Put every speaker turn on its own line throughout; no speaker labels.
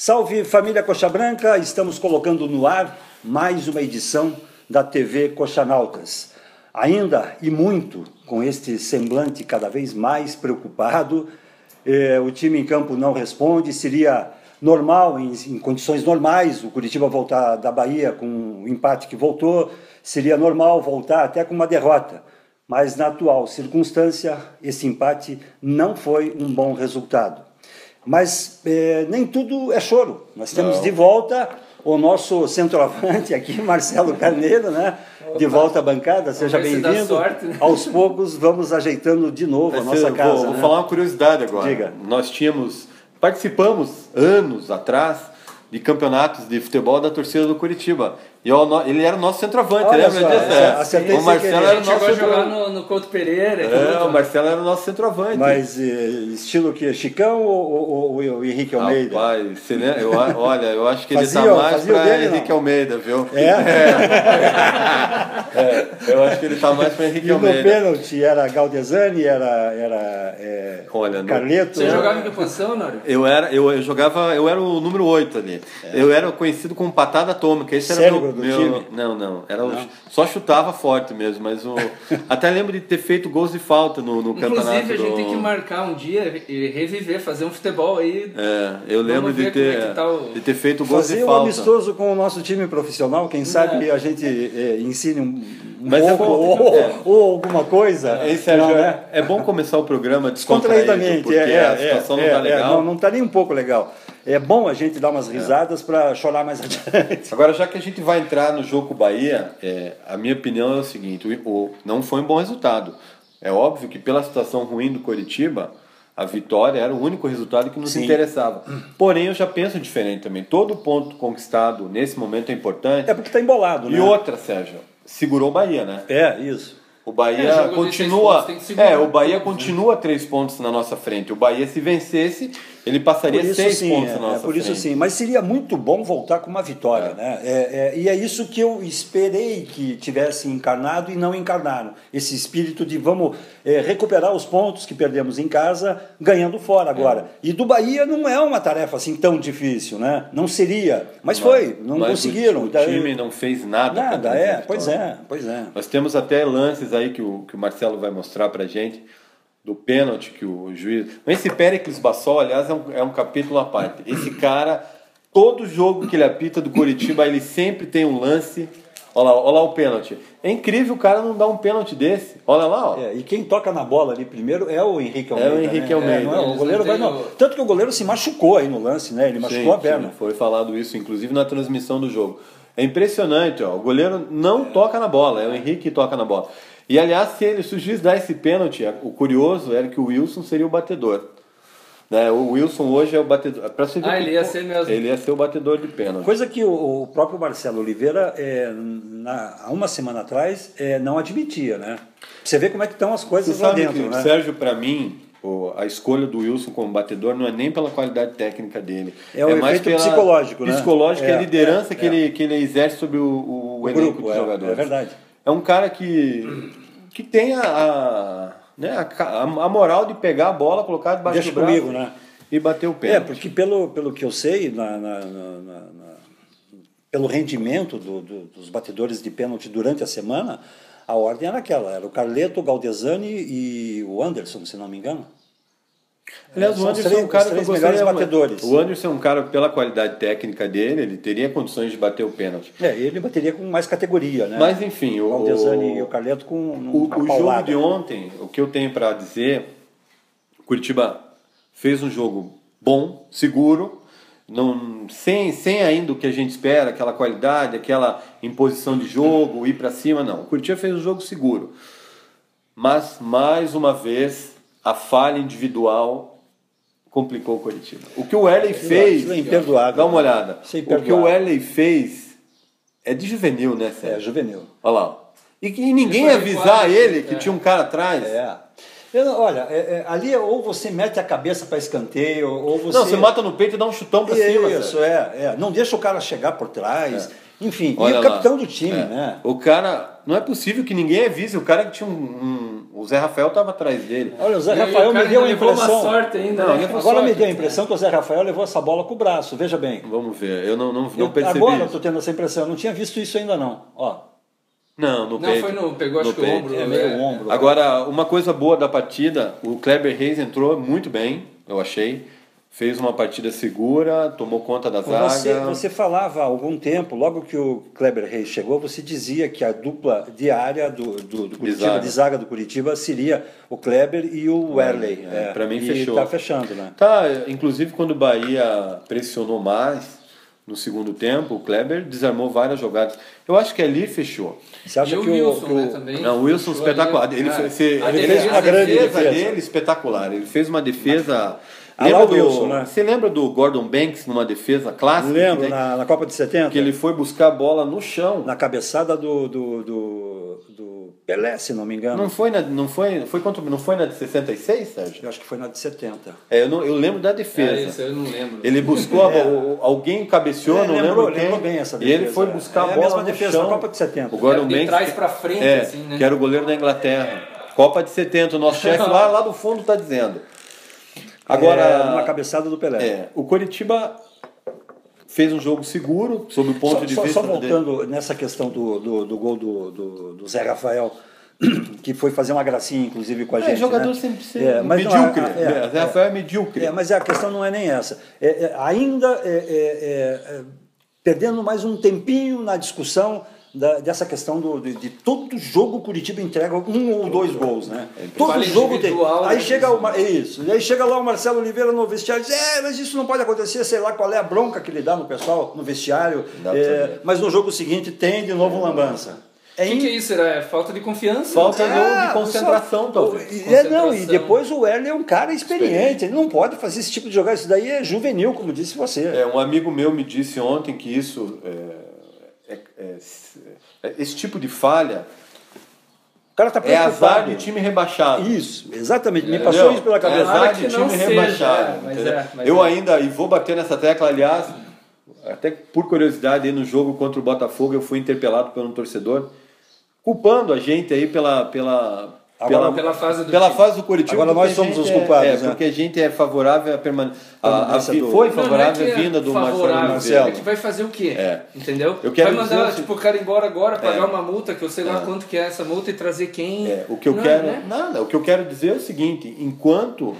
Salve família Coxa Branca, estamos colocando no ar mais uma edição da TV Coxanautas. Ainda e muito com este semblante cada vez mais preocupado, o time em campo não responde, seria normal, em condições normais, o Curitiba voltar da Bahia com o empate que voltou, seria normal voltar até com uma derrota. Mas na atual circunstância, esse empate não foi um bom resultado. Mas nem tudo é choro. Nós temos de volta o nosso centroavante aqui, Marcelo Carneiro, né? De volta à bancada, seja bem-vindo. Né? Aos poucos vamos ajeitando de novo a nossa casa.
Vou falar uma curiosidade agora.
Diga.
Nós participamos anos atrás de campeonatos de futebol da torcida do Curitiba. E ele era o nosso centroavante,
olha
lembra disso?
O
Marcelo era o nosso
centroavante. Jogar no Couto Pereira.
O Marcelo era o nosso centroavante.
Mas estilo que Chicão ou o Henrique Almeida?
Rapaz, eu acho que ele está mais para Henrique Almeida, viu? Eu acho que ele está mais para Henrique Almeida.
E no pênalti era Galdesani, era Carleto.
Você jogava em que posição, Nório?
Eu era o número 8 ali. Eu era conhecido como patada atômica. Esse era
do time?
Não. Só chutava forte mesmo, mas até lembro de ter feito gols de falta no campeonato.
Inclusive, a gente tem que marcar um dia e reviver, fazer um futebol aí.
Eu lembro de ter feito gols de falta.
Fazer um amistoso com o nosso time profissional, quem sabe a gente ensine um pouco ou alguma coisa.
É bom começar o programa descontraídamente, porque a situação não está legal.
Não está nem um pouco legal. É bom a gente dar umas risadas para chorar mais adiante.
Agora, já que a gente vai entrar no jogo com o Bahia, a minha opinião é o seguinte, não foi um bom resultado. É óbvio que pela situação ruim do Coritiba, a vitória era o único resultado que nos interessava. Porém, eu já penso diferente também. Todo ponto conquistado nesse momento é importante.
É porque está embolado, né?
E outra, Sérgio, segurou o Bahia, né?
Isso.
O Bahia continua. O Bahia continua 3 pontos na nossa frente. O Bahia, se vencesse, ele passaria 6 pontos na nossa frente.
Por isso sim, mas seria muito bom voltar com uma vitória, né? E é isso que eu esperei que tivesse encarnado e não encarnaram. Esse espírito de vamos recuperar os pontos que perdemos em casa, ganhando fora agora. E do Bahia não é uma tarefa assim tão difícil, né? Não seria, mas não conseguiram.
O time não fez nada.
Pois é.
Nós temos até lances aí que o Marcelo vai mostrar pra gente, do pênalti que o juiz... Esse Péricles Bassol, aliás, é um capítulo à parte. Esse cara, todo jogo que ele apita do Curitiba, ele sempre tem um lance... Olha lá o pênalti. É incrível o cara não dar um pênalti desse. Olha lá, ó.
E quem toca na bola ali primeiro é o Henrique Almeida.
É o Henrique Almeida.
O goleiro Tanto que o goleiro se machucou aí no lance, né? Ele machucou a perna.
Foi falado isso, inclusive, na transmissão do jogo. É impressionante, ó. O goleiro não toca na bola, é o Henrique que toca na bola. E, aliás, se o juiz dar esse pênalti, o curioso era que o Wilson seria o batedor. Né? O Wilson hoje é o batedor.
Ele ia ser mesmo.
Ele ia ser o batedor de pênalti.
Coisa que o próprio Marcelo Oliveira, há uma semana atrás, não admitia, né? Você vê como é que estão as coisas lá dentro, né?
Sérgio, para mim, a escolha do Wilson como batedor não é nem pela qualidade técnica dele.
É o
mais
efeito psicológico, né?
Psicológico, a liderança que ele exerce sobre o elenco
grupo,
de jogadores.
É verdade.
É um cara que tem a moral de pegar a bola, colocar debaixo do braço
né?
E bater o pênalti.
Porque pelo que eu sei, pelo rendimento dos batedores de pênalti durante a semana, a ordem era aquela, era o Carleto, o Galdesani e o Anderson, se não me engano.
Aliás, o Anderson é um cara que eu gostaria
batedores.
O Anderson é um cara, pela qualidade técnica dele, ele teria condições de bater o pênalti.
Ele bateria com mais categoria, né?
Mas enfim,
o Galdesani e o Carleto com
o jogo de ontem, o que eu tenho para dizer, Curitiba fez um jogo bom, seguro, sem ainda o que a gente espera, aquela qualidade, aquela imposição de jogo, ir para cima, não. O Curitiba fez um jogo seguro. Mas, mais uma vez, a falha individual complicou o Curitiba. O que o Erley fez...
É imperdoável.
Dá uma olhada. O que o Erley fez é de juvenil, né, Sérgio?
É, juvenil.
Olha lá. E ninguém avisar ele que tinha um cara atrás.
Olha, ali ou você mete a cabeça para escanteio, ou você...
Não, você mata no peito e dá um chutão para cima.
Isso, Não deixa o cara chegar por trás. Enfim, e o capitão do time, né?
O cara Não é possível que ninguém avise. O cara que tinha o Zé Rafael estava atrás dele.
Olha, o Zé
E
Rafael
o cara
me deu a
levou
impressão.
uma sorte ainda.
Não,
né?
levou
Agora
sorte.
me deu a impressão que o Zé Rafael levou essa bola com o braço, veja bem.
Vamos ver. Eu não percebi.
Agora eu
isso.
estou tendo essa impressão, eu não tinha visto isso ainda não. Ó,
Não, no
Não,
peito.
foi no. Pegou acho
No
que o
peito.
ombro.
é meio ombro.
Agora, uma coisa boa da partida, o Kleber Reis entrou muito bem, eu achei. Fez uma partida segura, tomou conta da zaga.
Você falava há algum tempo, logo que o Kleber Reis chegou, você dizia que a dupla diária do Curitiba, de zaga do Curitiba seria o Kleber e o Werley.
Para mim
e
fechou.
Está fechando, né?
Tá, inclusive quando o Bahia pressionou mais no segundo tempo, o Kleber desarmou várias jogadas. Eu acho que ali fechou.
Você acha
E o
que
Wilson,
que
né, também.
Não, o Wilson
Fechou
espetacular.
ali.
Ele
ele
fez uma grande
defesa.
dele espetacular. Ele fez uma defesa.
Ah, lá o Wilson, né?
Você lembra do Gordon Banks numa defesa clássica?
Lembro,
que,
na Copa de 70?
que ele foi buscar a bola no chão.
Na cabeçada do Pelé, se não me engano.
Não foi na de 66, Sérgio?
Eu acho que foi na de 70.
Eu lembro da defesa.
Isso eu não lembro.
Ele buscou alguém cabeceou, não
lembrou
lembro quem.
bem essa
E
defesa.
ele foi buscar a
a
bola
mesma
no
defesa
chão.
da Copa de 70.
O Gordon
De
Banks,
trás pra frente, assim, né?
que era o goleiro da Inglaterra. Copa de 70, o nosso chefe lá do fundo está dizendo. Agora,
uma cabeçada do Pelé.
o Coritiba fez um jogo seguro, sob o ponto de vista
Só voltando nessa questão do gol do Zé Rafael, que foi fazer uma gracinha, inclusive, com a gente.
jogador
né?
sempre
mas
medíocre.
Não,
Zé Rafael é medíocre.
mas a questão não é nem essa. Ainda perdendo mais um tempinho na discussão dessa questão de todo jogo o Curitiba entrega 1 ou 2 gols, né? Todo
Falha
jogo tem.
individual,
Aí
né?
chega e aí chega lá o Marcelo Oliveira no vestiário e diz: mas isso não pode acontecer, sei lá qual é a bronca que ele dá no pessoal no vestiário. Mas no jogo seguinte tem de novo lambança.
O que é isso? É falta de confiança?
Falta de concentração, talvez.
E depois o Werley é um cara experiente, ele não pode fazer esse tipo de jogada, isso daí é juvenil, como disse você.
Um amigo meu me disse ontem que isso esse tipo de falha
O cara tá
é
preocupado.
azar de time rebaixado.
Isso, exatamente, me
Entendeu?
passou isso pela cabeça.
Azar
que
de time
não seja,
rebaixado.
mas
entendeu?
mas
eu ainda, e vou bater nessa tecla, aliás, até por curiosidade, aí no jogo contra o Botafogo eu fui interpelado por um torcedor, culpando a gente aí pela
fase do
pela
time.
fase do Curitiba.
Agora nós
porque a
somos
gente
os culpados, né?
porque a gente é favorável à permanência.
do-
Foi
Não,
favorável
não é
a
que é
vinda do
favorável,
Marcelo.
é que vai fazer o quê? Entendeu?
Eu quero
vai mandar
dizer-
o cara embora agora, pagar uma multa, que eu sei lá quanto que é essa multa, e trazer quem.
O que eu
Não,
quero,
né?
nada, o que eu quero dizer é o seguinte: enquanto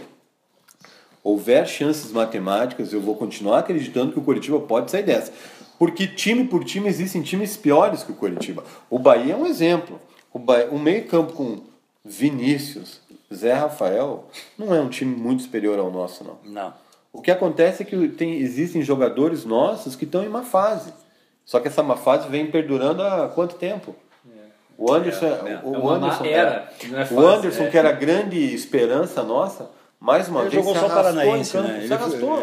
houver chances matemáticas, eu vou continuar acreditando que o Coritiba pode sair dessa. Porque time por time existem times piores que o Coritiba. O Bahia é um exemplo. O meio-campo com Vinícius, Zé Rafael, não é um time muito superior ao nosso, não.
Não.
O que acontece é que existem jogadores nossos que estão em má fase. Só que essa má fase vem perdurando há quanto tempo? O Anderson, o Anderson,
não é
o
fácil,
Anderson que era a grande esperança nossa, mais uma
Ele
vez
jogou
se
só
arrastou
Paranaense,
em campo,
né?
se arrastou.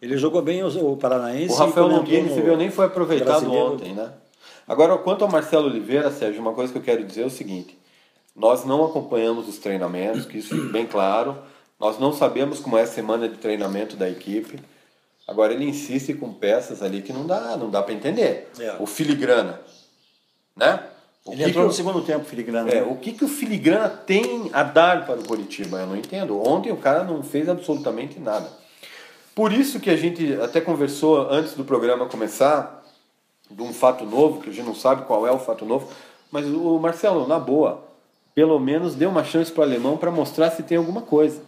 Ele jogou bem o Paranaense.
O Rafael
e quando
Longuinho
entrou
recebeu nem foi aproveitado
Brasileiro-
ontem, né? Agora, quanto ao Marcelo Oliveira, Sérgio, uma coisa que eu quero dizer é o seguinte: nós não acompanhamos os treinamentos, que isso fique bem claro. Nós não sabemos como é a semana de treinamento da equipe. Agora ele insiste com peças ali que não dá para entender. O Filigrana, né?
Ele entrou no segundo tempo, Filigrana.
O que o Filigrana tem a dar para o Coritiba? Eu não entendo. Ontem o cara não fez absolutamente nada. Por isso que a gente até conversou antes do programa começar de um fato novo, que a gente não sabe qual é o fato novo, mas o Marcelo, na boa, pelo menos deu uma chance para o alemão para mostrar se tem alguma coisa.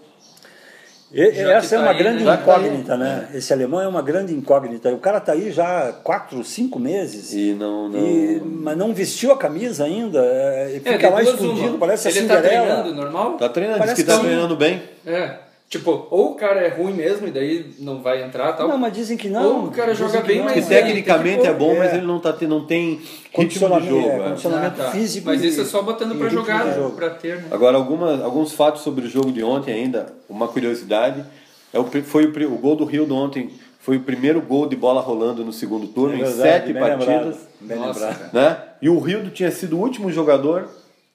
Essa é uma
tá aí,
grande
né?
incógnita, né? Esse alemão é uma grande incógnita. O cara está aí já há 4, 5 meses. Mas não vestiu a camisa ainda. Fica lá escondido, parece a
Ele
Cinderela.
tá treinando normal?
Tá treinando,
Parece
diz que tá
que sim.
treinando bem.
Tipo, ou o cara é ruim mesmo e daí não vai entrar tal.
Não, mas dizem que não.
Ou o cara
Dizem
joga
que
bem,
não.
mas
Que tecnicamente
tem que
é bom,
pôr,
mas ele não tem ritmo de jogo.
Condicionamento físico.
Mas
e-
isso é só botando
e
pra
ritmo
jogar,
de
né?
jogo.
Pra ter, né?
Agora, alguns fatos sobre o jogo de ontem ainda, uma curiosidade, foi o gol do Rio de ontem, foi o primeiro gol de bola rolando no segundo turno,
É
em
verdade,
7
bem
partidas.
lembrado, bem
Nossa,
lembrado.
Né? E o Rildo tinha sido o último jogador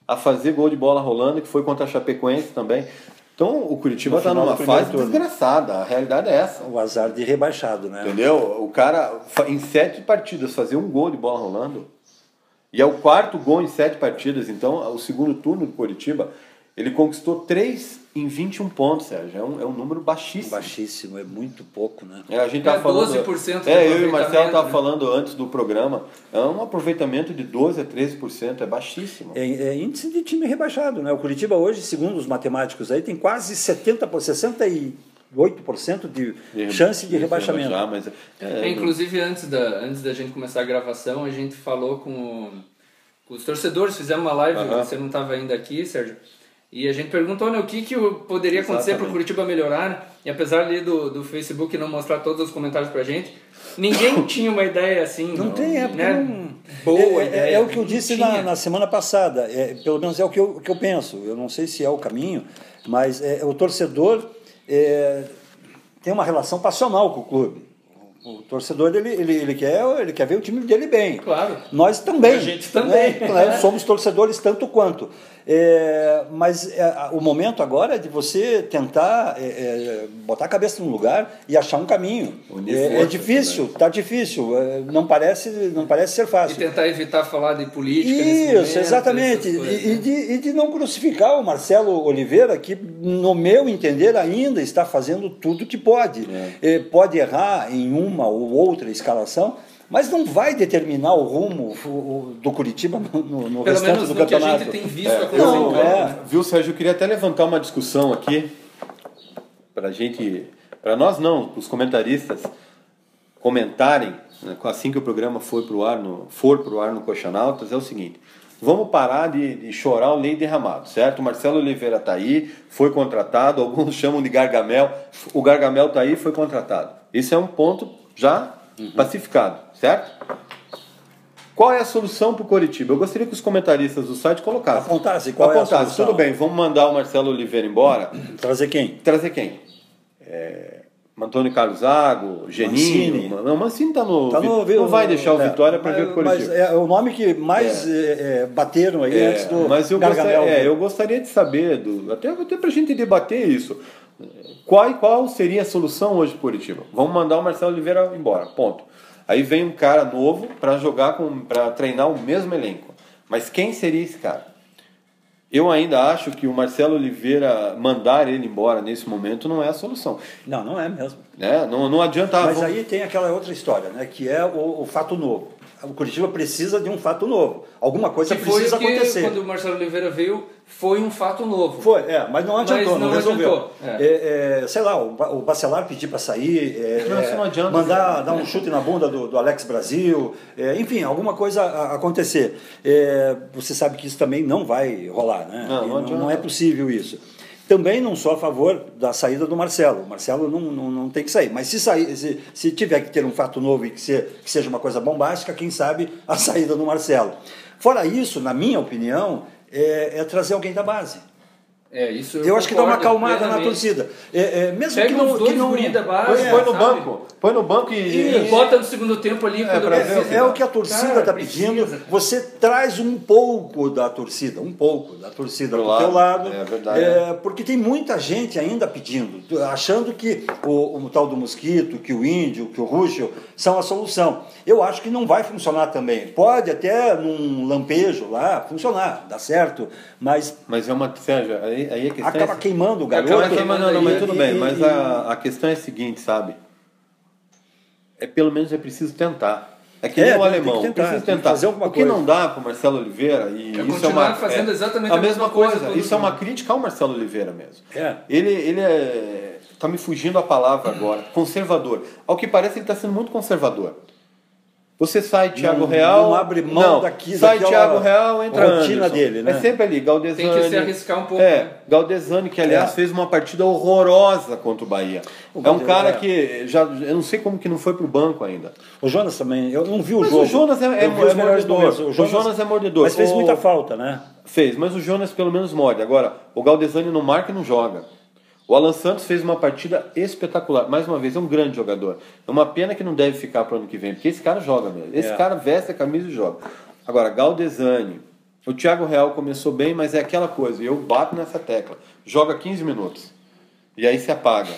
a fazer gol de bola rolando, que foi contra a Chapecoense também. Então o Curitiba
No
está
final
numa
do primeiro
fase
turno.
desgraçada, a realidade é essa.
O azar de rebaixado, né?
Entendeu? O cara, em 7 partidas, fazer um gol de bola rolando E é o 4º gol em 7 partidas. Então, o segundo turno do Coritiba, ele conquistou 3 em 21 pontos, Sérgio. É um número baixíssimo.
Baixíssimo, é muito pouco, né?
A gente tá falando,
12% de
eu e o Marcelo estavam
né?
falando antes do programa, é um aproveitamento de 12% a 13%, é baixíssimo.
É índice de time rebaixado, né? O Curitiba hoje, segundo os matemáticos aí, tem quase 68% de chance de rebaixamento.
Inclusive, antes da gente começar a gravação, a gente falou com os torcedores, fizemos uma live, você não estava ainda aqui, Sérgio, e a gente perguntou, né, o que poderia acontecer para o Curitiba melhorar, né? E apesar ali do Facebook não mostrar todos os comentários para a gente, ninguém tinha uma ideia assim.
Não tem,
boa ideia.
É o que eu disse na semana passada, pelo menos é o que eu penso. Eu não sei se é o caminho, mas o torcedor tem uma relação passional com o clube. O torcedor ele quer ver o time dele bem.
Claro.
Nós também.
A gente também.
Né? Somos torcedores tanto quanto. Mas o momento agora é de você tentar botar a cabeça no lugar e achar um caminho. É difícil, está difícil. Não parece ser fácil.
E tentar evitar falar de política.
Isso, exatamente. E de não crucificar o Marcelo Oliveira, que, no meu entender, ainda está fazendo tudo que pode. Pode errar em uma ou outra escalação, mas não vai determinar o rumo do Curitiba no restante do campeonato. Pelo menos que a gente
tem visto acontecer.
Viu, Sérgio, eu queria até levantar uma discussão aqui, para nós não, os comentaristas comentarem, né, assim que o programa for pro ar no Coxanautas, é o seguinte: vamos parar de chorar o leite derramado, certo? O Marcelo Oliveira está aí, foi contratado, alguns chamam de Gargamel, o Gargamel está aí, foi contratado. Esse é um ponto já pacificado, certo? Qual é a solução para o Coritiba? Eu gostaria que os comentaristas do site colocassem.
Apontassem qual é a solução.
Tudo bem, vamos mandar o Marcelo Oliveira embora.
Trazer quem?
Antônio Carlos Zago, Geninho. Não, Mancini está no... não vai deixar o Vitória para ver o Coritiba.
Mas é o nome que mais bateram aí antes do Gargamel.
Eu gostaria de saber, até para a gente debater isso, qual seria a solução hoje para o Coritiba? Vamos mandar o Marcelo Oliveira embora, ponto. Aí vem um cara novo para para treinar o mesmo elenco. Mas quem seria esse cara? Eu ainda acho que o Marcelo Oliveira mandar ele embora nesse momento não é a solução.
Não é mesmo.
Não adianta...
Mas aí tem aquela outra história, né, que é o fato novo. O Curitiba precisa de um fato novo. Alguma coisa precisa acontecer.
Quando o Marcelo Oliveira veio, foi um fato novo.
Foi, mas não adiantou, não resolveu. Sei lá, o Bacelar pedir para sair,
não adianta,
dar um chute na bunda do Alex Brasil, enfim, alguma coisa acontecer. Você sabe que isso também não vai rolar, né? Não é possível isso. Também não sou a favor da saída do Marcelo. O Marcelo não tem que sair. Mas se tiver que ter um fato novo e que seja uma coisa bombástica, quem sabe a saída do Marcelo. Fora isso, na minha opinião, é trazer alguém da base.
Isso
eu acho que dá uma acalmada na torcida. Mesmo
pega
que não
da base,
põe no banco e
bota no segundo tempo ali.
É o que a torcida está pedindo. Você traz um pouco da torcida para o teu lado.
É verdade.
Porque tem muita gente ainda pedindo, achando que o tal do Mosquito, que o Índio, que o Ruschel são a solução. Eu acho que não vai funcionar também. Pode até num lampejo lá funcionar, dá certo, mas
é uma... Sérgio, aí a questão
acaba queimando o garoto.
Mas tudo bem, mas a questão é a seguinte, sabe? Pelo menos é preciso tentar. É que nem o alemão, precisa tentar. O que não dá para o Marcelo Oliveira, e isso
continuar fazendo exatamente
a mesma coisa. Isso é uma crítica ao Marcelo Oliveira mesmo. Ele está me fugindo a palavra agora, conservador. Ao que parece, ele está sendo muito conservador. Você sai Thiago Real...
Não abre mão
sai Thiago Real, entra
rotina
Anderson.
Dele, né?
É sempre ali, Galdesani...
Tem que se arriscar um pouco.
Galdesani, que aliás fez uma partida horrorosa contra o Bahia. É um cara que... eu não sei como que não foi pro banco ainda.
O Jonas também, eu não vi o jogo.
Mas o Jonas é mordedor. O Jonas é mordedor.
Mas fez muita falta, né?
Fez, mas o Jonas pelo menos morde. Agora, o Galdesani não marca e não joga. O Alan Santos fez uma partida espetacular. Mais uma vez, é um grande jogador. É uma pena que não deve ficar para o ano que vem, porque esse cara joga mesmo. Esse cara veste a camisa e joga. Agora, Galdesani, o Thiago Real começou bem, mas é aquela coisa, eu bato nessa tecla. Joga 15 minutos. E aí se apaga.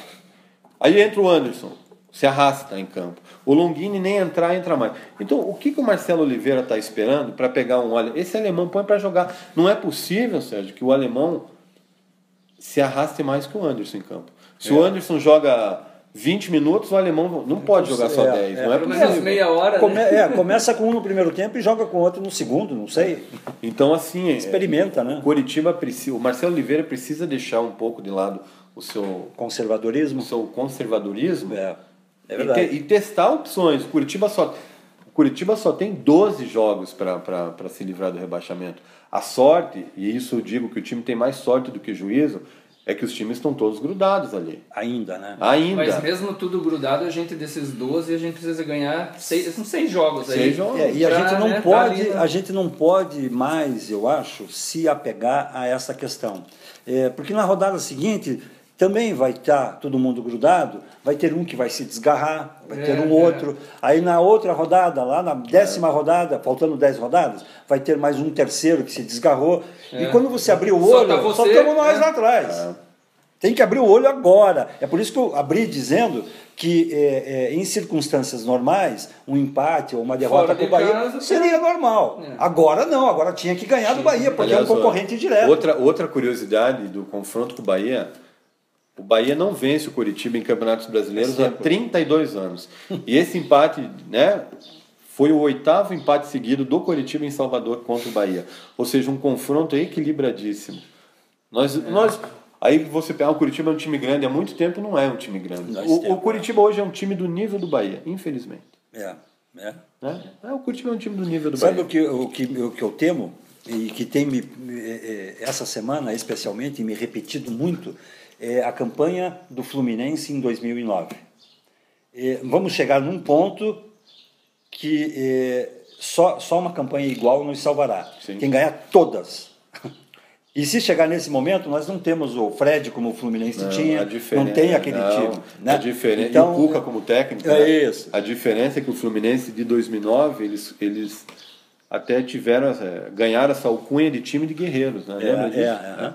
Aí entra o Anderson. se arrasta em campo. O Longini nem entrar, entra mais. Então, o que o Marcelo Oliveira está esperando para pegar esse alemão põe para jogar? Não é possível, Sérgio, que o alemão se arraste mais que o Anderson em campo. Se o Anderson joga 20 minutos, o alemão não pode jogar só 10. Não é
pelo menos meia hora.
Começa com um no primeiro tempo e joga com o outro no segundo, não sei.
Então, assim...
Experimenta, né?
Curitiba precisa... O Marcelo Oliveira precisa deixar um pouco de lado o seu...
Conservadorismo.
O seu conservadorismo.
É verdade.
E testar opções. O Curitiba só tem 12 jogos para se livrar do rebaixamento. A sorte, e isso eu digo que o time tem mais sorte do que juízo, é que os times estão todos grudados ali.
Ainda, né?
Ainda.
Mas mesmo tudo grudado, a gente desses 12, a gente precisa ganhar 6 jogos aí.
6 jogos.
E a gente não pode mais, eu acho, se apegar a essa questão. Porque na rodada seguinte também vai estar todo mundo grudado, vai ter um que vai se desgarrar, vai ter um outro. Aí na outra rodada, lá na 10ª rodada, faltando 10 rodadas, vai ter mais um terceiro que se desgarrou. E quando você abrir o olho, só estamos nós lá atrás. Tem que abrir o olho agora. É por isso que eu abri dizendo que em circunstâncias normais, um empate ou uma derrota para o Bahia seria normal. Agora não, agora tinha que ganhar do Bahia, porque é um concorrente direto.
Outra curiosidade do confronto com o Bahia não vence o Curitiba em campeonatos brasileiros há 32 anos. E esse empate, né, foi o 8º empate seguido do Curitiba em Salvador contra o Bahia. Ou seja, um confronto equilibradíssimo. Aí você pega o Curitiba é um time grande, há muito tempo não é um time grande. O Curitiba hoje é um time do nível do Bahia, infelizmente. O Curitiba é um time do nível do Bahia.
Sabe o que eu temo? E que tem essa semana especialmente me repetido muito, é a campanha do Fluminense em 2009. Vamos chegar num ponto que só uma campanha igual nos salvará.
Sim.
Tem que ganhar todas. E se chegar nesse momento, nós não temos o Fred como o Fluminense tinha, não tem aquele time. Né?
A diferença,
então,
e o Cuca como técnico,
isso.
A diferença é que o Fluminense de 2009, eles até ganharam essa alcunha de time de guerreiros. Né? Lembra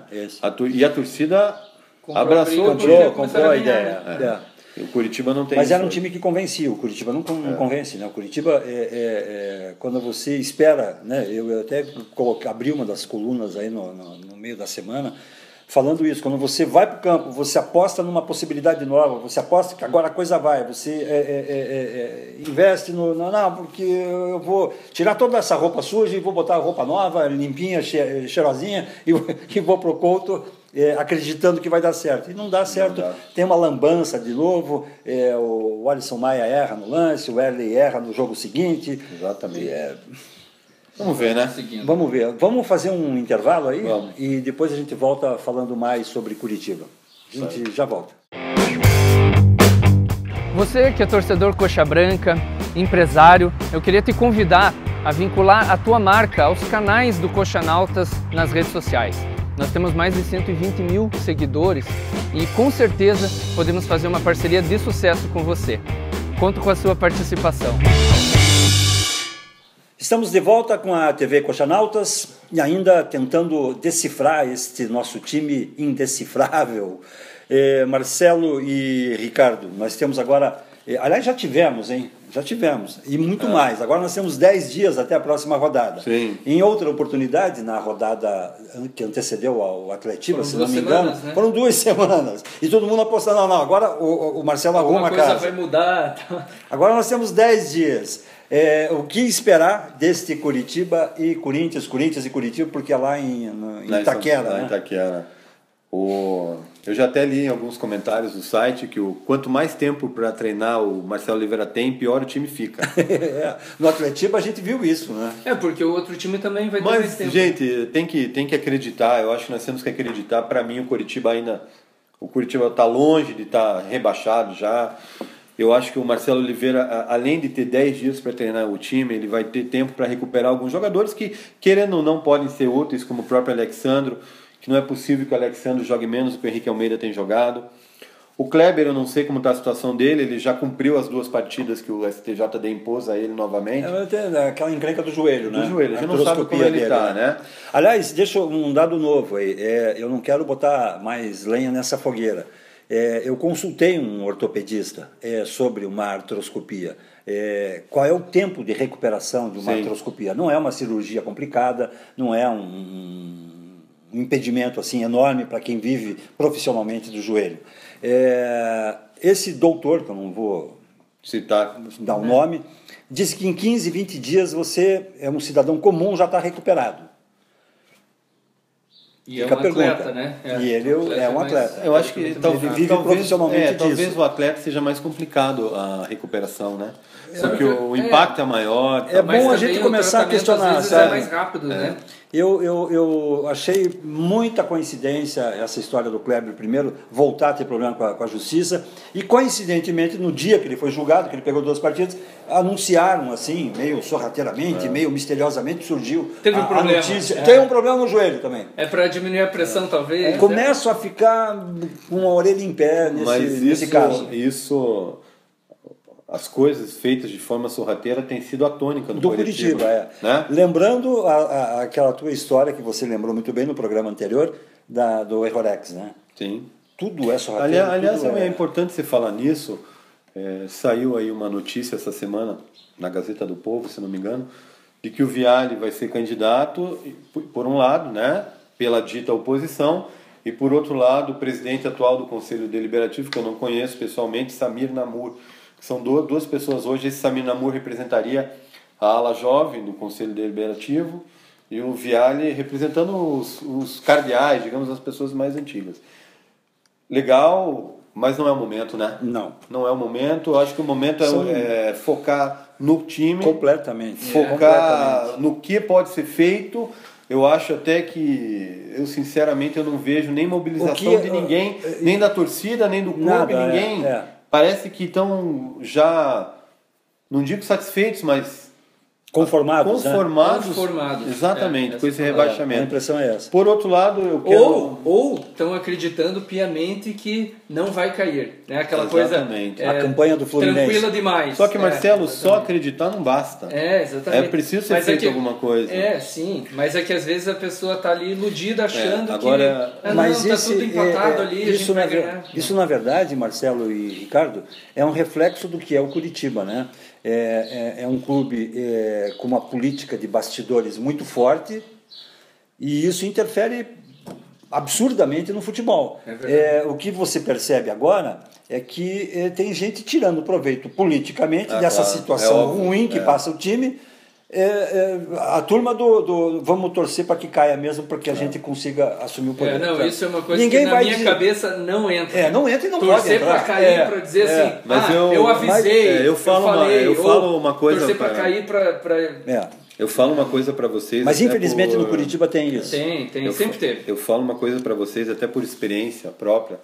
disso? E a torcida
comprou a ideia.
O Curitiba não tem.
Mas era um time que convencia. O Curitiba não convence, né? O Curitiba quando você espera, né? Eu até abri uma das colunas aí no meio da semana falando isso. Quando você vai para o campo, você aposta numa possibilidade nova, você aposta que agora a coisa vai, você investe não, porque eu vou tirar toda essa roupa suja e vou botar a roupa nova, limpinha, cheirosinha e vou pro Couto acreditando que vai dar certo. E não dá certo. Tem uma lambança de novo, o Alisson Maia erra no lance, o Erley erra no jogo seguinte.
Exatamente. Vamos ver, né?
Vamos ver. Vamos fazer um intervalo aí?
Vamos.
E depois a gente volta falando mais sobre Curitiba. A gente já volta.
Você que é torcedor coxa branca, empresário, eu queria te convidar a vincular a tua marca aos canais do Coxanautas nas redes sociais. Nós temos mais de 120 mil seguidores e com certeza podemos fazer uma parceria de sucesso com você. Conto com a sua participação.
Estamos de volta com a TV Coxanautas e ainda tentando decifrar este nosso time indecifrável. Marcelo e Ricardo, nós temos agora... aliás, já tivemos, hein? Já tivemos. E muito mais. Agora nós temos 10 dias até a próxima rodada.
Sim.
Em outra oportunidade, na rodada que antecedeu ao Atletiba, se não me engano,
né?
foram 2 semanas. E todo mundo apostando, não, agora o Marcelo arruma a casa.
Alguma coisa vai mudar.
Agora nós temos 10 dias. O que esperar deste Curitiba e Corinthians e Curitiba, porque é lá em Itaquera.
Lá em Itaquera. Eu já até li em alguns comentários do site que quanto mais tempo para treinar o Marcelo Oliveira tem, pior o time fica.
No Atletiba a gente viu isso, né?
Porque o outro time também vai ter mais tempo.
Mas, gente, tem que acreditar. Eu acho que nós temos que acreditar. Para mim, o Curitiba está longe de estar rebaixado já. Eu acho que o Marcelo Oliveira, além de ter 10 dias para treinar o time, ele vai ter tempo para recuperar alguns jogadores que, querendo ou não, podem ser úteis, como o próprio Alexandro, que não é possível que o Alexandro jogue menos do que o Henrique Almeida tem jogado. O Kleber, eu não sei como está a situação dele, ele já cumpriu as 2 partidas que o STJD impôs a ele novamente.
Aquela encrenca do joelho, né?
Do joelho, a gente não sabe como ele está, né?
Aliás, deixa um dado novo aí, eu não quero botar mais lenha nessa fogueira. Eu consultei um ortopedista sobre uma artroscopia. Qual é o tempo de recuperação de uma artroscopia? Não é uma cirurgia complicada, não é um impedimento assim enorme para quem vive profissionalmente do joelho. Esse doutor, que eu não vou
citar,
dar um nome, disse que em 15, 20 dias você é um cidadão comum, já está recuperado.
E fica é um atleta, né?
E ele é um atleta.
Eu acho que
talvez vive profissionalmente disso.
Talvez o atleta seja mais complicado a recuperação, né? Porque o impacto é maior.
É bom a gente começar a questionar.
Às vezes é mais rápido, né?
Eu achei muita coincidência essa história do Kleber primeiro voltar a ter problema com a justiça e coincidentemente no dia que ele foi julgado, que ele pegou 2 partidas, anunciaram assim, meio sorrateiramente, meio misteriosamente surgiu a notícia. Tem um problema no joelho também.
É para diminuir a pressão talvez.
Começo a ficar com a orelha em pé nesse caso.
As coisas feitas de forma sorrateira têm sido a tônica do
Curitiba. Né? Lembrando aquela tua história que você lembrou muito bem no programa anterior, do Errorex, né?
Sim.
Tudo é sorrateiro.
Aliás, é importante você falar nisso. Saiu aí uma notícia essa semana, na Gazeta do Povo, se não me engano, de que o Viale vai ser candidato, por um lado, né, pela dita oposição, e por outro lado, o presidente atual do Conselho Deliberativo, que eu não conheço pessoalmente, Samir Namur. São 2 pessoas hoje. Esse Samir Namur representaria a ala jovem do Conselho Deliberativo e o Viale representando os cardeais, digamos, as pessoas mais antigas. Legal, mas não é o momento, né?
Não
é o momento. Eu acho que o momento é focar no time.
Completamente.
Focar no que pode ser feito. Eu acho até que, sinceramente, eu não vejo nem mobilização de ninguém, nem da torcida, nem do clube, ninguém... Parece que estão já, não digo satisfeitos, mas
conformados.
Exatamente, com esse rebaixamento.
A impressão é essa.
Por outro lado, eu quero...
Ou estão acreditando piamente que não vai cair. Né? Aquela
exatamente.
Coisa...
a campanha do Fluminense.
Tranquila demais.
Só que, Marcelo, só acreditar não basta.
Exatamente.
É preciso ser feito alguma coisa.
Sim. Mas é que às vezes a pessoa está ali iludida, achando
agora,
que está tudo empatado ali.
Isso, na verdade, Marcelo e Ricardo, é um reflexo do que é o Curitiba, né? É um clube com uma política de bastidores muito forte e isso interfere absurdamente no futebol. O que você percebe agora é que tem gente tirando proveito politicamente dessa situação ruim que passa o time. A turma do vamos torcer para que caia mesmo, porque a gente consiga assumir o poder.
Isso é uma coisa que na minha cabeça não entra.
Não entra e não
torcer
pode entrar.
Torcer para cair, para dizer assim,
mas
eu avisei,
eu falo uma coisa
torcer para cair para...
Eu falo uma coisa para vocês...
Mas infelizmente no Curitiba tem isso.
Tem, sempre teve.
Eu falo uma coisa para vocês, até por experiência própria,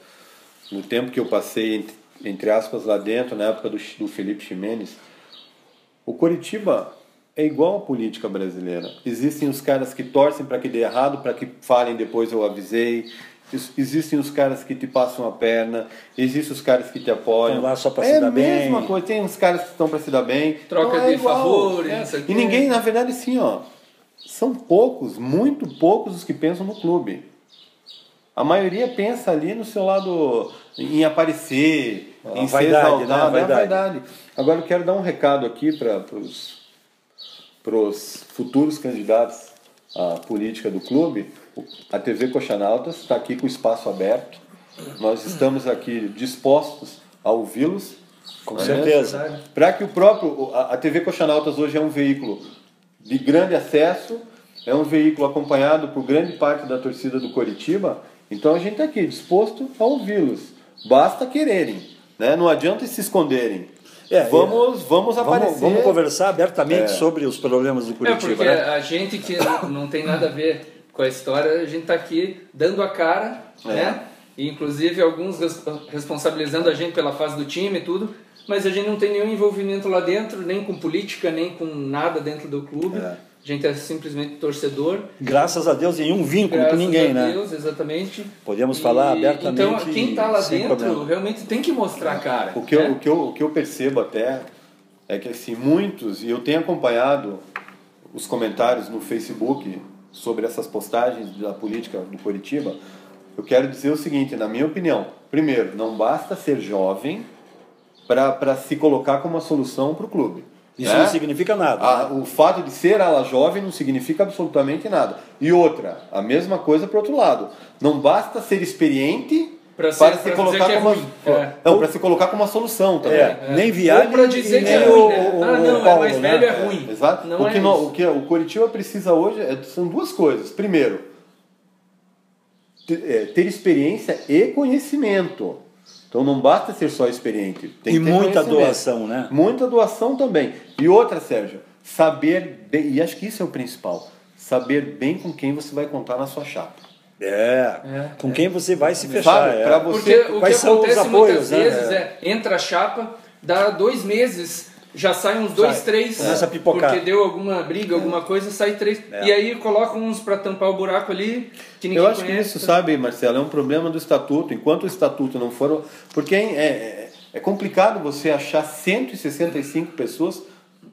no tempo que eu passei, entre aspas, lá dentro, na época do Felipe Ximenes, o Curitiba... é igual a política brasileira. Existem os caras que torcem para que dê errado, para que falem depois eu avisei. Existem os caras que te passam a perna. Existem os caras que te apoiam.
Estão lá só para se dar bem.
É a mesma coisa. Tem uns caras que estão para se dar bem.
Troca de favores.
E ninguém, na verdade, sim, são poucos, muito poucos os que pensam no clube. A maioria pensa ali no seu lado em aparecer, em ser exaltado.
Né?
É verdade. Agora eu quero dar um recado aqui para os futuros candidatos à política do clube. A TV Coxanautas está aqui com o espaço aberto. Nós estamos aqui dispostos a ouvi-los.
Com certeza.
Para que a TV Coxanautas hoje é um veículo de grande acesso, é um veículo acompanhado por grande parte da torcida do Coritiba. Então a gente está aqui disposto a ouvi-los. Basta quererem, né? Não adianta se esconderem. Vamos aparecer.
Vamos conversar abertamente sobre os problemas do Curitiba.
Porque a gente que não tem nada a ver com a história, a gente está aqui dando a cara, né? E inclusive alguns responsabilizando a gente pela fase do time e tudo, mas a gente não tem nenhum envolvimento lá dentro, nem com política, nem com nada dentro do clube. A gente é simplesmente torcedor.
Graças a Deus, nenhum vínculo com ninguém, né?
Graças a Deus, exatamente.
Podemos falar abertamente.
Então, quem está lá dentro realmente tem que mostrar a cara.
O que eu percebo até é que assim, muitos, e eu tenho acompanhado os comentários no Facebook sobre essas postagens da política do Coritiba, eu quero dizer o seguinte, na minha opinião. Primeiro, não basta ser jovem para se colocar como uma solução para o clube.
Isso não significa nada.
O fato de ser ala jovem não significa absolutamente nada. E outra, a mesma coisa para o outro lado. Não basta ser experiente para se colocar como para se colocar como uma solução também.
Nem Viale
para dizer que é ruim, não, é mais velho, é ruim.
Exato. O que o Coritiba precisa hoje são duas coisas. Primeiro, ter experiência e conhecimento. Então não basta ser só experiente. Tem
e muita doação, né?
Muita doação também. E outra, Sérgio, saber bem, e acho que isso é o principal, saber bem com quem você vai contar na sua chapa.
Com quem você vai se fechar.
Para você,
porque o que acontece muitas vezes entra a chapa, dá 2 meses, já sai uns 2, 3,
começa a pipocar.
Porque deu alguma briga, alguma coisa, sai 3. E aí colocam uns para tampar o buraco ali, que ninguém conhece.
Eu acho que isso, sabe, Marcelo, é um problema do estatuto. Enquanto o estatuto não for... Porque é complicado você achar 165 pessoas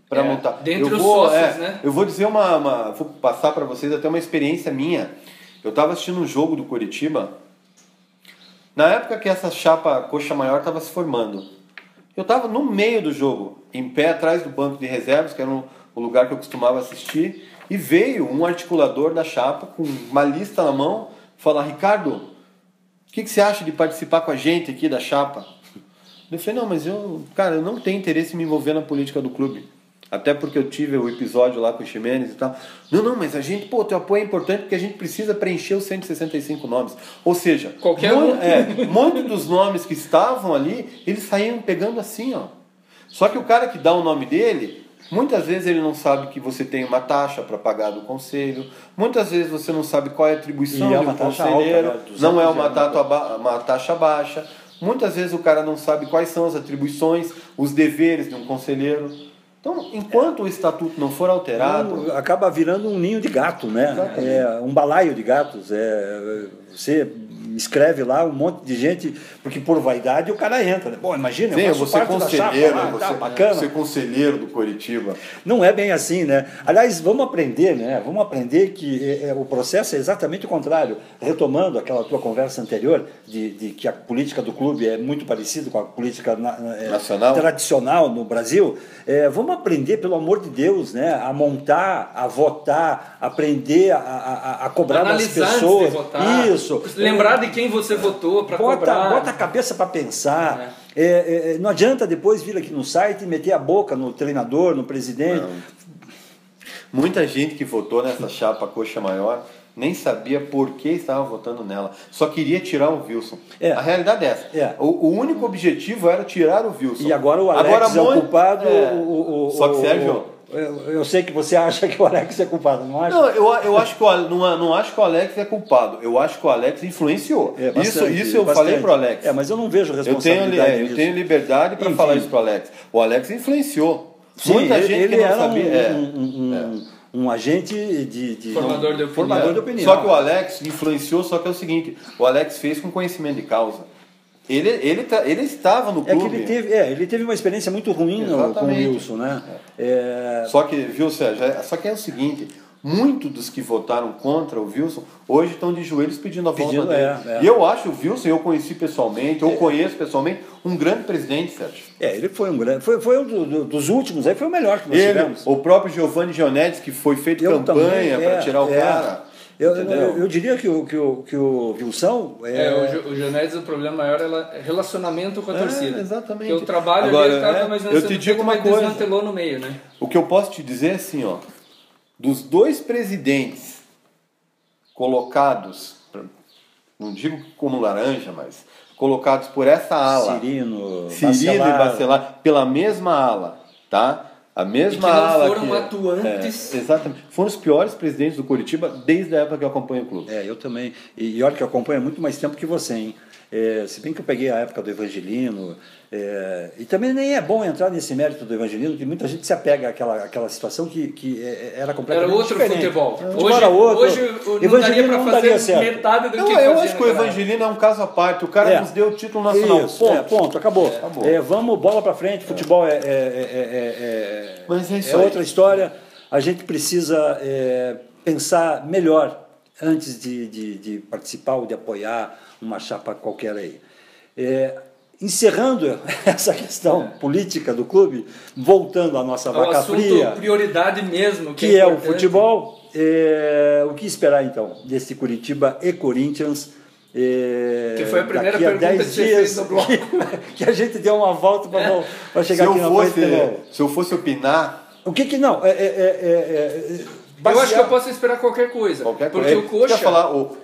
para montar.
Dentre os sócios, né?
Eu vou dizer vou passar para vocês até uma experiência minha. Eu estava assistindo um jogo do Coritiba, na época que essa chapa Coxa Maior estava se formando. Eu estava no meio do jogo, em pé atrás do banco de reservas, que era o lugar que eu costumava assistir, e veio um articulador da chapa com uma lista na mão, falar: Ricardo, o que você acha de participar com a gente aqui da chapa? Eu falei: não, mas eu não tenho interesse em me envolver na política do clube. Até porque eu tive o episódio lá com o Ximenes e tal. Não, mas a gente, teu apoio é importante porque a gente precisa preencher os 165 nomes. Ou seja, muitos dos nomes que estavam ali, eles saíam pegando assim, ó. Só que o cara que dá o nome dele, muitas vezes ele não sabe que você tem uma taxa para pagar do conselho, muitas vezes você não sabe qual é a atribuição do conselheiro, alta, né? Não é uma taxa baixa. Muitas vezes o cara não sabe quais são as atribuições, os deveres de um conselheiro. Então, enquanto o estatuto não for alterado...
acaba virando um ninho de gato, né? Um balaio de gatos. Você escreve lá um monte de gente, porque por vaidade o cara entra. Né? Bom, imagina,
eu vou ser conselheiro, você conselheiro do Coritiba.
Não é bem assim, né? Aliás, vamos aprender, né? Vamos aprender que o processo é exatamente o contrário. Retomando aquela tua conversa anterior, de que a política do clube é muito parecida com a política nacional, tradicional no Brasil, vamos aprender, pelo amor de Deus, né? A montar, a votar, aprender a cobrar das pessoas. Isso.
Lembrar de quem você votou para cobrar.
Bota a cabeça para pensar. Não adianta depois vir aqui no site e meter a boca no treinador, no presidente.
Não. Muita gente que votou nessa chapa Coxa Maior nem sabia por que estava votando nela. Só queria tirar o Wilson. A realidade é essa. O único objetivo era tirar o Wilson.
E agora o Alex é o culpado.
Só que, Sérgio...
Eu sei que você acha que o Alex é culpado, não acha?
Não, eu acho que não acho que o Alex é culpado. Eu acho que o Alex influenciou. Isso eu falei pro Alex.
Mas eu não vejo responsabilidade nisso.
Eu tenho liberdade para falar isso pro Alex. O Alex influenciou.
Sim,
muita gente
ele
que não
era
sabia.
Um agente de
formador de opinião.
Só que o Alex influenciou, só que é o seguinte, o Alex fez com conhecimento de causa. Ele estava no clube.
Ele teve uma experiência muito ruim com o Wilson, né?
Só que, viu, Sérgio? Só que é o seguinte, muitos dos que votaram contra o Wilson hoje estão de joelhos pedindo a volta dele. E eu acho o Wilson, eu conheci pessoalmente, eu conheço pessoalmente, um grande presidente, Sérgio.
Ele foi um grande. Foi um dos últimos, aí foi o melhor que nós tivemos.
O próprio Giovanni Gionetti, que foi feito campanha para tirar o cara.
Eu diria que o Wilson...
O Gionetti, o problema maior é relacionamento com a torcida.
Exatamente.
Porque o trabalho dele estava mais ou menos...
Eu te digo uma coisa.
Desmantelou no meio, né?
O que eu posso te dizer é assim, ó. Dos 2 presidentes colocados, não digo como laranja, mas colocados por essa ala...
Cirino
e Bacelar, pela mesma ala, tá? A mesma ala
que não foram atuantes.
Exatamente. Foram os piores presidentes do Coritiba desde a época que eu acompanho o clube.
Eu também. E olha que eu acompanho há muito mais tempo que você, hein? Se bem que eu peguei a época do Evangelino, e também nem é bom entrar nesse mérito do Evangelino, porque muita gente se apega àquela situação que era completamente
outro
diferente.
Futebol.
Hoje
não daria para fazer metade do que
eu acho que o Evangelino é um caso à parte. O cara nos deu o título nacional.
Isso, ponto, acabou. Vamos, bola para frente, futebol
Mas é
outra história. A gente precisa pensar melhor antes de participar ou de apoiar uma chapa qualquer aí. Encerrando essa questão política do clube, voltando à nossa vaca fria,
prioridade mesmo,
que é o futebol, o que esperar então desse Curitiba e Corinthians?
Que foi a primeira pergunta que você fez no bloco.
Que a gente deu uma volta para chegar aqui na frente.
Se eu fosse opinar...
O que não...
Eu acho que eu posso esperar qualquer coisa. Porque o Coxa...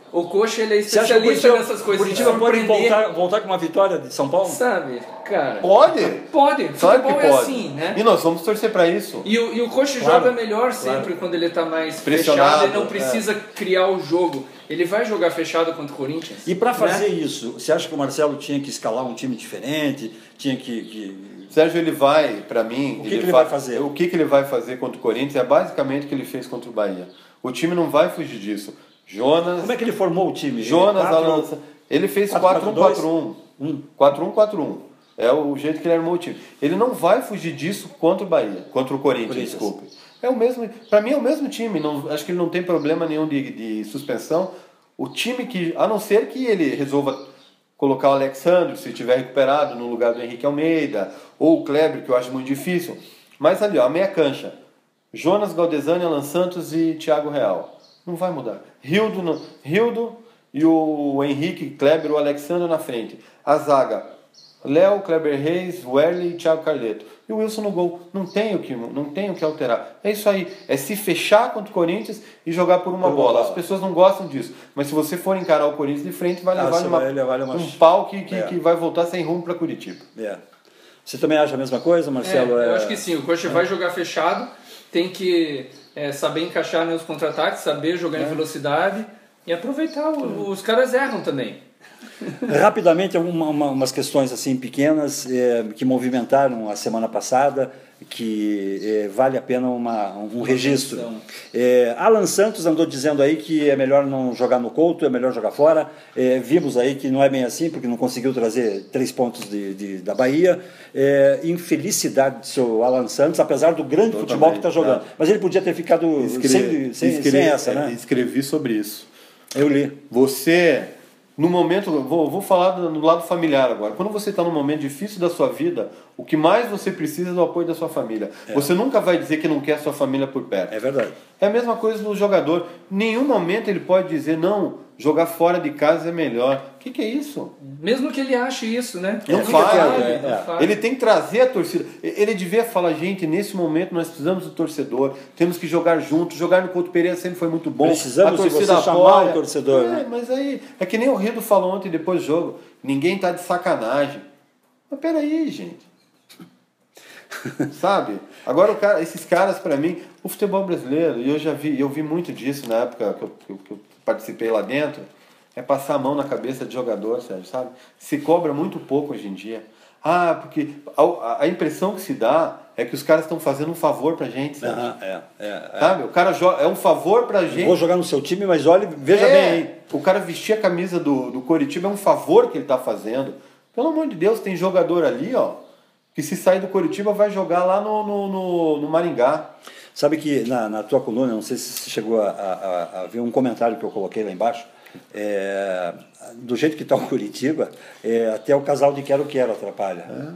O Coxa, ele é especialista nessas coisas.
O Curitiba pode voltar com uma vitória de São Paulo?
Sabe, cara...
Pode.
Claro futebol é assim, né?
E nós vamos torcer para isso.
E o Coxa joga melhor sempre quando ele está mais fechado e não precisa criar o jogo. Ele vai jogar fechado contra o Corinthians.
E para fazer isso, você acha que o Marcelo tinha que escalar um time diferente? Tinha que...
Sérgio, ele vai, para mim...
O que ele vai fazer?
O que ele vai fazer contra o Corinthians é basicamente o que ele fez contra o Bahia. O time não vai fugir disso. Jonas...
Como é que ele formou o time?
Ele fez 4-1-4-1. 4-1-4-1. É o jeito que ele armou o time. Ele não vai fugir disso contra o Bahia. Contra o Corinthians, desculpe. É o mesmo... Para mim é o mesmo time. Acho que ele não tem problema nenhum de suspensão. O time que... A não ser que ele resolva colocar o Alexandre, se estiver recuperado, no lugar do Henrique Almeida, ou o Kleber, que eu acho muito difícil. Mas ali, ó, a meia cancha. Jonas, Galdesani, Alan Santos e Thiago Real. Não vai mudar. Rildo e o Henrique, Kleber, o Alexandre na frente. A zaga, Léo, Kleber Reis, Werley e Thiago Carleto. E o Wilson no gol. Não tem o que alterar. É isso aí. É se fechar contra o Corinthians e jogar por uma bola. As pessoas não gostam disso. Mas se você for encarar o Corinthians de frente, vai levar um pau que vai voltar sem rumo para Curitiba.
Você também acha a mesma coisa, Marcelo?
Eu acho que sim. O Coxa vai jogar fechado. Tem que saber encaixar nos contra-ataques, saber jogar em velocidade e aproveitar. Os caras erram também.
Rapidamente, umas questões assim pequenas que movimentaram a semana passada, que vale a pena um registro. Alan Santos andou dizendo aí que é melhor não jogar no Couto, é melhor jogar fora. Vimos aí que não é bem assim, porque não conseguiu trazer 3 pontos da Bahia. Infelicidade do seu Alan Santos, apesar do grande futebol que está jogando. Mas ele podia ter ficado sem essa, né?
Escrevi sobre isso.
Eu li.
Você... No momento, vou falar do lado familiar agora. Quando você está num momento difícil da sua vida, o que mais você precisa é do apoio da sua família. Você nunca vai dizer que não quer a sua família por perto.
É verdade.
É a mesma coisa do jogador. Em nenhum momento ele pode dizer, não, jogar fora de casa é melhor. O que é isso?
Mesmo que ele ache isso, né?
Não faz. Ele tem que trazer a torcida. Ele devia falar, gente, nesse momento nós precisamos do torcedor, temos que jogar juntos. Jogar no Couto Pereira sempre foi muito bom.
Precisamos a torcida chamar o torcedor.
Mas aí, é que nem o Rido falou ontem depois do jogo. Ninguém está de sacanagem. Mas peraí, gente. Sabe? Agora esses caras, para mim, o futebol brasileiro, e eu vi muito disso na época que eu participei lá dentro, é passar a mão na cabeça de jogador, sabe? Se cobra muito pouco hoje em dia. Porque a impressão que se dá é que os caras estão fazendo um favor pra gente, sabe? Sabe? O cara é um favor pra gente.
Vou jogar no seu time, mas olha, veja bem, hein?
O cara vestir a camisa do Coritiba é um favor que ele tá fazendo. Pelo amor de Deus, tem jogador ali, ó, que se sair do Coritiba vai jogar lá no Maringá.
Sabe que na tua coluna, não sei se você chegou a ver um comentário que eu coloquei lá embaixo, do jeito que está o Curitiba, até o casal de Quero-Quero atrapalha.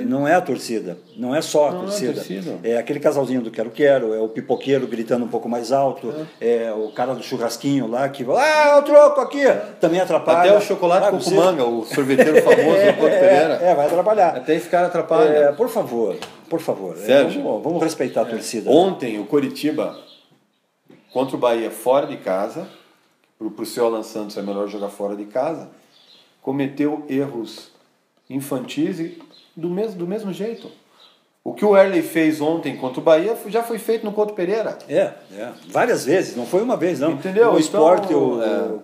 Não é a torcida, não é só a torcida. É aquele casalzinho do Quero-Quero, é o pipoqueiro gritando um pouco mais alto, é o cara do churrasquinho lá que o troco aqui, também atrapalha.
Até o chocolate com manga, o sorveteiro famoso do Couto Pereira.
Vai atrapalhar.
Até esse cara atrapalha.
Por favor.
Sérgio,
vamos respeitar a torcida.
Ontem o Coritiba contra o Bahia fora de casa, para o seu Alan Santos é melhor jogar fora de casa, cometeu erros infantis e do mesmo jeito. O que o Werley fez ontem contra o Bahia já foi feito no Couto Pereira.
Várias vezes, não foi uma vez, não.
Entendeu?
O Sport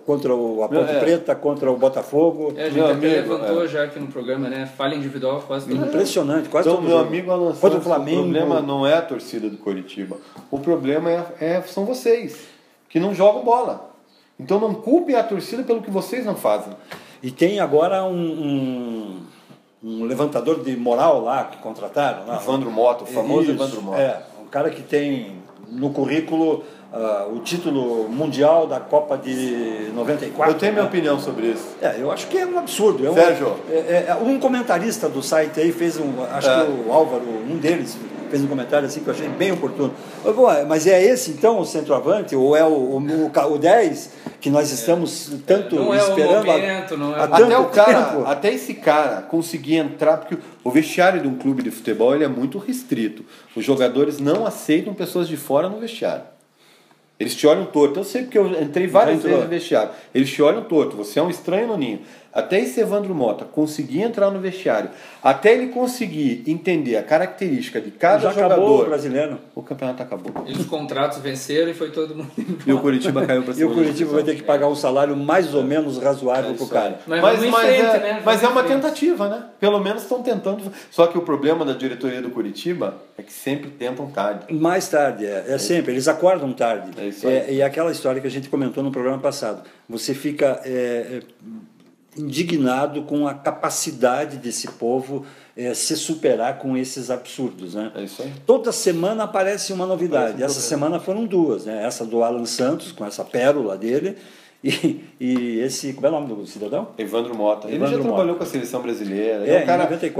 contra a Ponte Preta, contra o Botafogo.
A gente até levantou já aqui no programa, né? Falha individual quase todo.
Impressionante, quase todo.
Então, meu amigo Alan Santos,
o Flamengo.
O problema não é a torcida do Coritiba. O problema são vocês, que não jogam bola. Então não culpem a torcida pelo que vocês não fazem.
E tem agora um levantador de moral lá que contrataram.
Evandro Mota, o famoso Evandro Mota.
Um cara que tem no currículo o título mundial da Copa de 94.
Eu tenho minha opinião sobre isso.
Eu acho que é um absurdo.
Sérgio.
Um comentarista do site aí fez acho que o Álvaro, um deles, fez um comentário assim que eu achei bem oportuno. Mas é esse então o centroavante, ou é o 10 que nós estamos tanto
não
esperando há tanto tempo?
Até esse cara conseguir entrar, porque o vestiário de um clube de futebol ele é muito restrito. Os jogadores não aceitam pessoas de fora no vestiário. Eles te olham torto. Eu sei porque eu entrei várias vezes no vestiário. Eles te olham torto. Você é um estranho no ninho. Até esse Evandro Mota conseguir entrar no vestiário, até ele conseguir entender a característica de cada jogador.
Acabou o brasileiro.
O campeonato acabou.
E os contratos venceram e foi todo mundo embora.
E o Curitiba caiu para cima.
E o Curitiba vai ter que pagar um salário mais ou menos razoável para o cara.
Mas é uma tentativa, né? Pelo menos estão tentando. Só que o problema da diretoria do Curitiba é que sempre tentam tarde.
Mais tarde, sempre. Eles acordam tarde.
É isso aí.
E aquela história que a gente comentou no programa passado. Você fica indignado com a capacidade desse povo se superar com esses absurdos, né?
É isso aí.
Toda semana aparece uma novidade. Essa semana foram duas, né? Essa do Alan Santos, com essa pérola dele, e esse... Como é o nome do cidadão?
Evandro Mota. Ele
Evandro
já trabalhou
Mota
com a seleção brasileira. É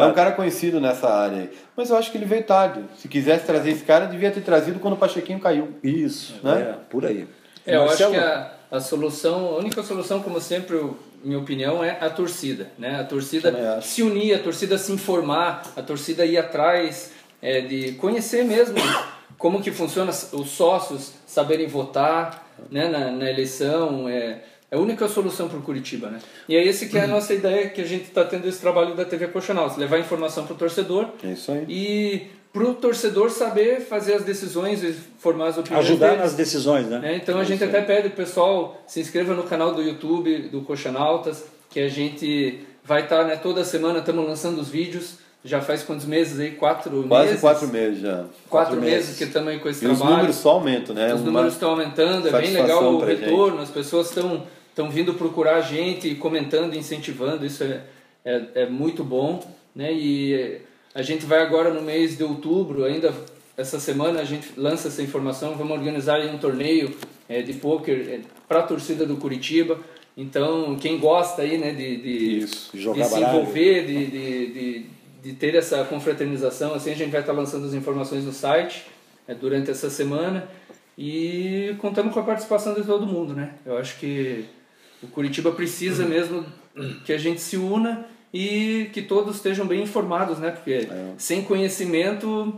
um cara conhecido nessa área aí. Mas eu acho que ele veio tarde. Se quisesse trazer esse cara, devia ter trazido quando o Pachequinho caiu.
Isso,
né?
Por aí.
Eu acho que a única solução, como sempre, minha opinião, é a torcida, né? A torcida se unir, a torcida se informar, a torcida ir atrás, de conhecer mesmo como que funciona os sócios, saberem votar, né, na eleição. É a única solução para o Curitiba, né? E é esse que é a nossa ideia, que a gente está tendo esse trabalho da TV Coxanal, levar informação para o torcedor.
É isso aí.
E para o torcedor saber fazer as decisões e formar as opiniões
ajudar
deles,
nas decisões, né?
Então a gente até pede o pessoal se inscreva no canal do YouTube do Coxanautas, que a gente vai estar, né, toda semana estamos lançando os vídeos. Já faz quantos meses aí? 4 meses?
Quase 4 meses já.
4 meses que estamos aí com esse trabalho.
Os números só aumentam, né?
Os números estão aumentando, é bem legal o retorno, as pessoas estão vindo procurar a gente, comentando, incentivando, isso é muito bom, né? E a gente vai agora no mês de outubro, ainda essa semana a gente lança essa informação, vamos organizar aí um torneio de pôquer para a torcida do Curitiba. Então, quem gosta aí, né, de se envolver, de ter essa confraternização, assim, a gente vai estar lançando as informações no site durante essa semana e contamos com a participação de todo mundo, né? Eu acho que o Curitiba precisa mesmo que a gente se una e que todos estejam bem informados, né? Porque sem conhecimento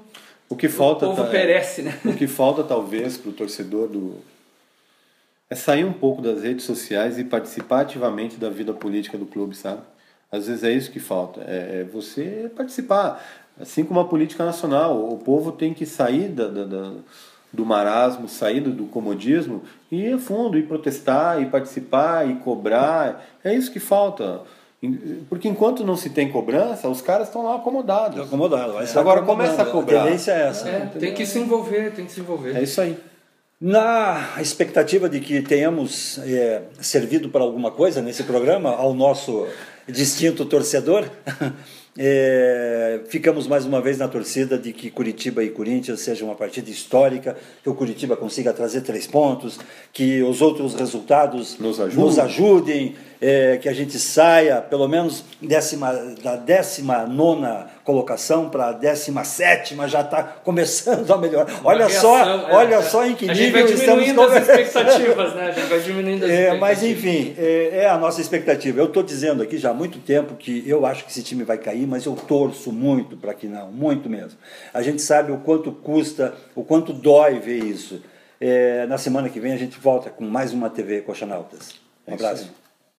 o povo perece, né?
O que falta talvez para o torcedor é sair um pouco das redes sociais e participar ativamente da vida política do clube, sabe? Às vezes é isso que falta, é você participar, assim como a política nacional. O povo tem que sair do marasmo, sair do comodismo e ir a fundo, e protestar, e participar, e cobrar. É isso que falta. Porque enquanto não se tem cobrança, os caras estão lá acomodados. Agora começa a cobrar.
A tendência é essa.
Tem que se envolver, É
isso aí.
Na expectativa de que tenhamos servido para alguma coisa nesse programa ao nosso distinto torcedor, ficamos mais uma vez na torcida de que Curitiba e Corinthians seja uma partida histórica, que o Curitiba consiga trazer 3 pontos, que os outros resultados nos ajudem, que a gente saia pelo menos da 19ª colocação para a 17ª, já está começando a melhorar. Olha só em que nível estamos
conversando. A gente vai diminuindo as expectativas, né? A gente vai diminuindo as expectativas.
Mas enfim, é a nossa expectativa. Eu estou dizendo aqui já há muito tempo que eu acho que esse time vai cair, mas eu torço muito para que não, muito mesmo. A gente sabe o quanto custa, o quanto dói ver isso. Na semana que vem a gente volta com mais uma TV Coxanautas. Um abraço.